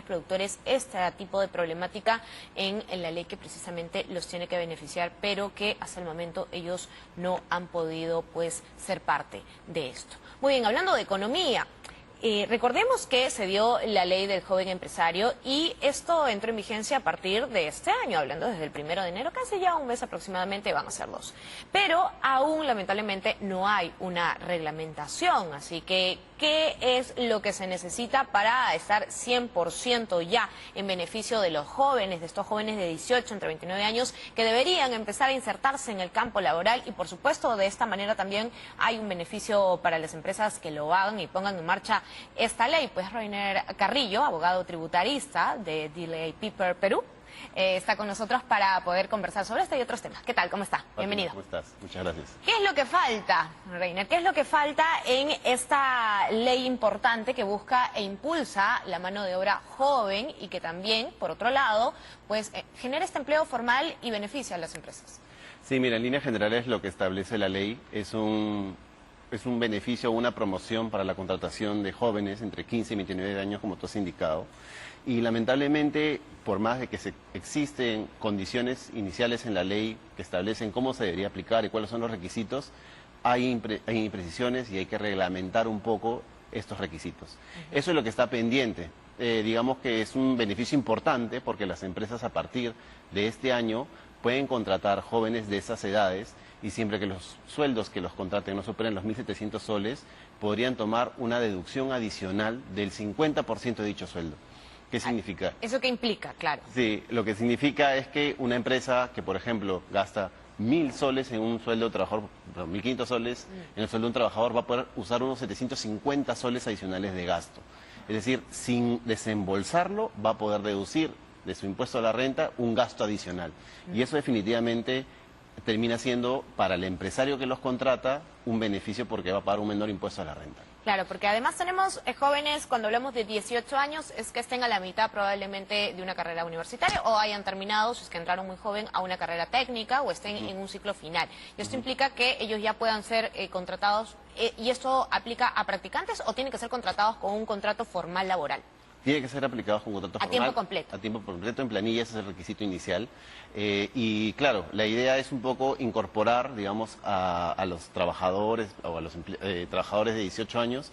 productores este tipo de problemática en la ley que precisamente los tiene que beneficiar, pero que hasta el momento ellos no han podido pues ser parte de esto. Muy bien, hablando de economía. Recordemos que se dio la ley del joven empresario y esto entró en vigencia a partir de este año, hablando desde el 1 de enero, casi ya un mes aproximadamente, van a ser 2. Pero aún lamentablemente no hay una reglamentación, así que ¿qué es lo que se necesita para estar 100% ya en beneficio de los jóvenes, de estos jóvenes de 18 entre 29 años que deberían empezar a insertarse en el campo laboral? Y por supuesto de esta manera también hay un beneficio para las empresas que lo hagan y pongan en marcha esta ley. Pues Reiner Carrillo, abogado tributarista de DLA Piper Perú, está con nosotros para poder conversar sobre este y otros temas. ¿Qué tal? ¿Cómo está? Bienvenido. ¿Cómo estás? Muchas gracias. ¿Qué es lo que falta, Reiner? ¿Qué es lo que falta en esta ley importante que busca e impulsa la mano de obra joven y que también, por otro lado, pues genera este empleo formal y beneficia a las empresas? Sí, mira, en líneas generales lo que establece la ley es un beneficio o una promoción para la contratación de jóvenes entre 15 y 29 años, como tú has indicado. Y lamentablemente, por más de que existen condiciones iniciales en la ley que establecen cómo se debería aplicar y cuáles son los requisitos, hay imprecisiones y hay que reglamentar un poco estos requisitos. Eso es lo que está pendiente. Digamos que es un beneficio importante porque las empresas a partir de este año pueden contratar jóvenes de esas edades y siempre que los sueldos que los contraten no superen los 1.700 soles, podrían tomar una deducción adicional del 50% de dicho sueldo. ¿Qué significa? ¿Eso qué implica? Claro. Sí, lo que significa es que una empresa que, por ejemplo, gasta 1.000 soles en un sueldo de trabajador, 1.500 soles en el sueldo de un trabajador, va a poder usar unos 750 soles adicionales de gasto. Es decir, sin desembolsarlo, va a poder deducir de su impuesto a la renta un gasto adicional. Y eso definitivamente termina siendo para el empresario que los contrata un beneficio porque va a pagar un menor impuesto a la renta. Claro, porque además tenemos jóvenes, cuando hablamos de 18 años, es que estén a la mitad probablemente de una carrera universitaria o hayan terminado, si es que entraron muy joven, a una carrera técnica o estén en un ciclo final. Y esto implica que ellos ya puedan ser contratados, ¿y esto aplica a practicantes o tienen que ser contratados con un contrato formal laboral? Tiene que ser aplicado con contrato formal. A tiempo completo. A tiempo completo, en planilla, ese es el requisito inicial. Y claro, la idea es un poco incorporar, digamos, a los trabajadores o a los trabajadores de 18 años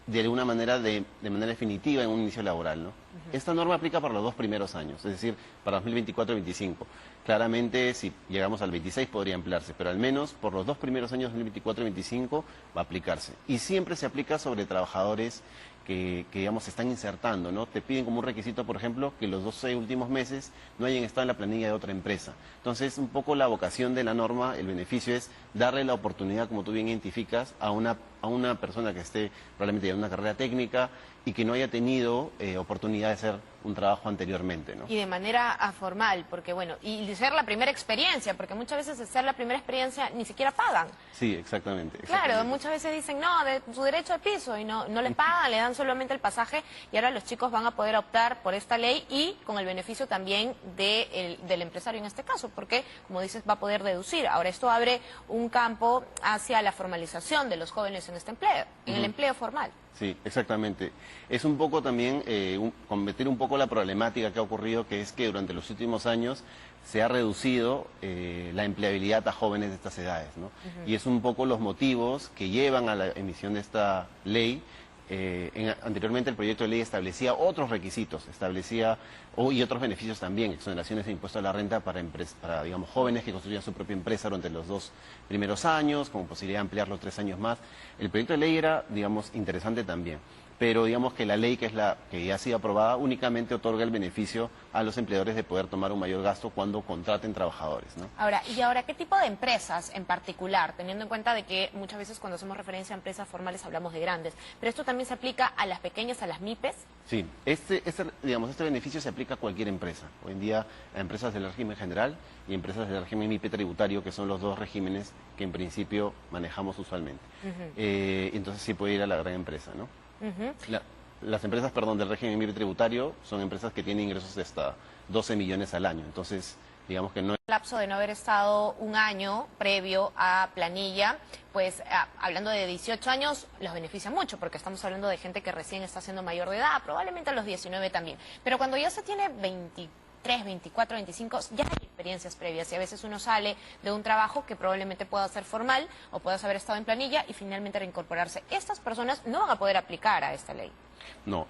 de alguna manera, de manera definitiva en un inicio laboral, ¿no? Esta norma aplica para los 2 primeros años, es decir, para 2024 y 2025. Claramente, si llegamos al 26 podría emplearse, pero al menos por los 2 primeros años, 2024 y 2025, va a aplicarse. Y siempre se aplica sobre trabajadores que digamos, se están insertando, ¿no? Te piden como un requisito, por ejemplo, que los 12 últimos meses no hayan estado en la planilla de otra empresa. Entonces, un poco la vocación de la norma, el beneficio es darle la oportunidad, como tú bien identificas, a una persona que esté probablemente ya en una carrera técnica y que no haya tenido oportunidad de hacer un trabajo anteriormente, ¿no? Y de manera formal, porque bueno, y de ser la primera experiencia, porque muchas veces de ser la primera experiencia ni siquiera pagan. Sí, exactamente. Claro, muchas veces dicen, no, de su derecho de piso, y no les pagan, le dan solamente el pasaje, y ahora los chicos van a poder optar por esta ley y con el beneficio también del empresario en este caso, porque, como dices, va a poder deducir. Ahora, esto abre un campo hacia la formalización de los jóvenes en este empleo, en el empleo formal. Sí, exactamente. Es un poco también combatir un poco la problemática que ha ocurrido, que es que durante los últimos años se ha reducido la empleabilidad a jóvenes de estas edades, ¿no? Y es un poco los motivos que llevan a la emisión de esta ley. Anteriormente el proyecto de ley establecía otros requisitos, y otros beneficios también, exoneraciones de impuesto a la renta para digamos, jóvenes que construyan su propia empresa durante los 2 primeros años, como posibilidad de ampliarlo 3 años más. El proyecto de ley era, digamos, interesante también, pero digamos que la ley que ya ha sido aprobada únicamente otorga el beneficio a los empleadores de poder tomar un mayor gasto cuando contraten trabajadores, ¿no? Ahora, ¿qué tipo de empresas en particular? Teniendo en cuenta de que muchas veces cuando hacemos referencia a empresas formales hablamos de grandes, pero esto también se aplica a las pequeñas, a las MIPES. Sí, este beneficio se aplica a cualquier empresa. Hoy en día a empresas del régimen general y empresas del régimen MIPE tributario, que son los 2 regímenes que en principio manejamos usualmente. Entonces sí puede ir a la gran empresa, ¿no? Las empresas, del régimen MIPE tributario son empresas que tienen ingresos de hasta 12 millones al año. Entonces, digamos que no es... Lapso de no haber estado un año previo a planilla, pues hablando de 18 años, los beneficia mucho, porque estamos hablando de gente que recién está siendo mayor de edad, probablemente a los 19 también. Pero cuando ya se tiene 23, 24, 25, ya hay experiencias previas y a veces uno sale de un trabajo que probablemente pueda ser formal o puedas haber estado en planilla y finalmente reincorporarse. Estas personas no van a poder aplicar a esta ley. No,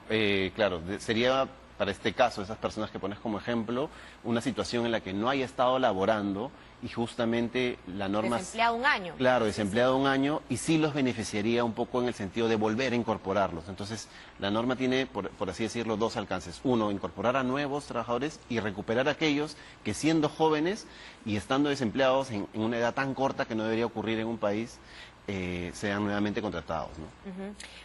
claro, sería para este caso, esas personas que pones como ejemplo, una situación en la que no haya estado laborando y justamente la norma... Desempleado un año. Claro, desempleado un año y sí los beneficiaría un poco en el sentido de volver a incorporarlos. Entonces, la norma tiene, por así decirlo, dos alcances. Uno, incorporar a nuevos trabajadores y recuperar a aquellos que siendo jóvenes y estando desempleados en una edad tan corta que no debería ocurrir en un país, sean nuevamente contratados, ¿no?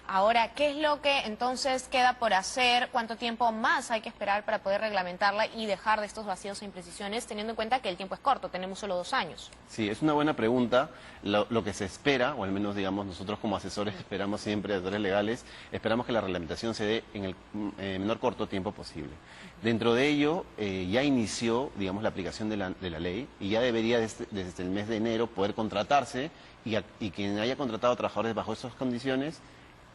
Ahora, ¿qué es lo que entonces queda por hacer? ¿Cuánto tiempo más hay que esperar para poder reglamentarla y dejar de estos vacíos e imprecisiones, teniendo en cuenta que el tiempo es corto, tenemos solo 2 años? Sí, es una buena pregunta. Lo que se espera, o al menos digamos nosotros como asesores esperamos siempre, asesores legales, esperamos que la reglamentación se dé en el menor corto tiempo posible. Dentro de ello ya inició, digamos, la aplicación de la ley y ya debería desde el mes de enero poder contratarse y quien haya contratado trabajadores bajo esas condiciones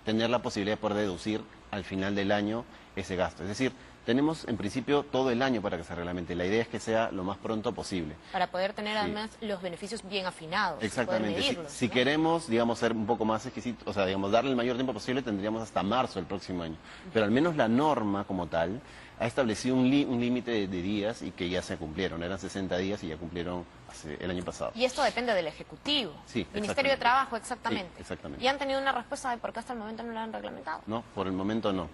tener la posibilidad de poder deducir al final del año ese gasto. Es decir, tenemos en principio todo el año para que se reglamente. La idea es que sea lo más pronto posible. Para poder tener además los beneficios bien afinados. Exactamente. Poder medirlos, Si ¿no? queremos, digamos, ser un poco más exquisitos, o sea, digamos, darle el mayor tiempo posible, tendríamos hasta marzo del próximo año. Pero al menos la norma como tal ha establecido un límite de días y que ya se cumplieron. Eran 60 días y ya cumplieron el año pasado. Y esto depende del Ejecutivo. Sí, Ministerio de Trabajo, exactamente. Sí, exactamente. ¿Y han tenido una respuesta de por qué hasta el momento no lo han reglamentado? No, por el momento no.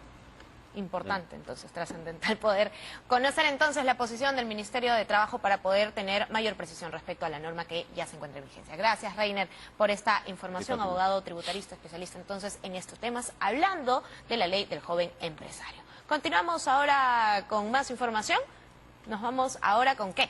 Importante, entonces, trascendental poder conocer entonces la posición del Ministerio de Trabajo para poder tener mayor precisión respecto a la norma que ya se encuentra en vigencia. Gracias, Reiner, por esta información, abogado tributarista, especialista entonces en estos temas, hablando de la ley del joven empresario. Continuamos ahora con más información. Nos vamos ahora con ¿qué?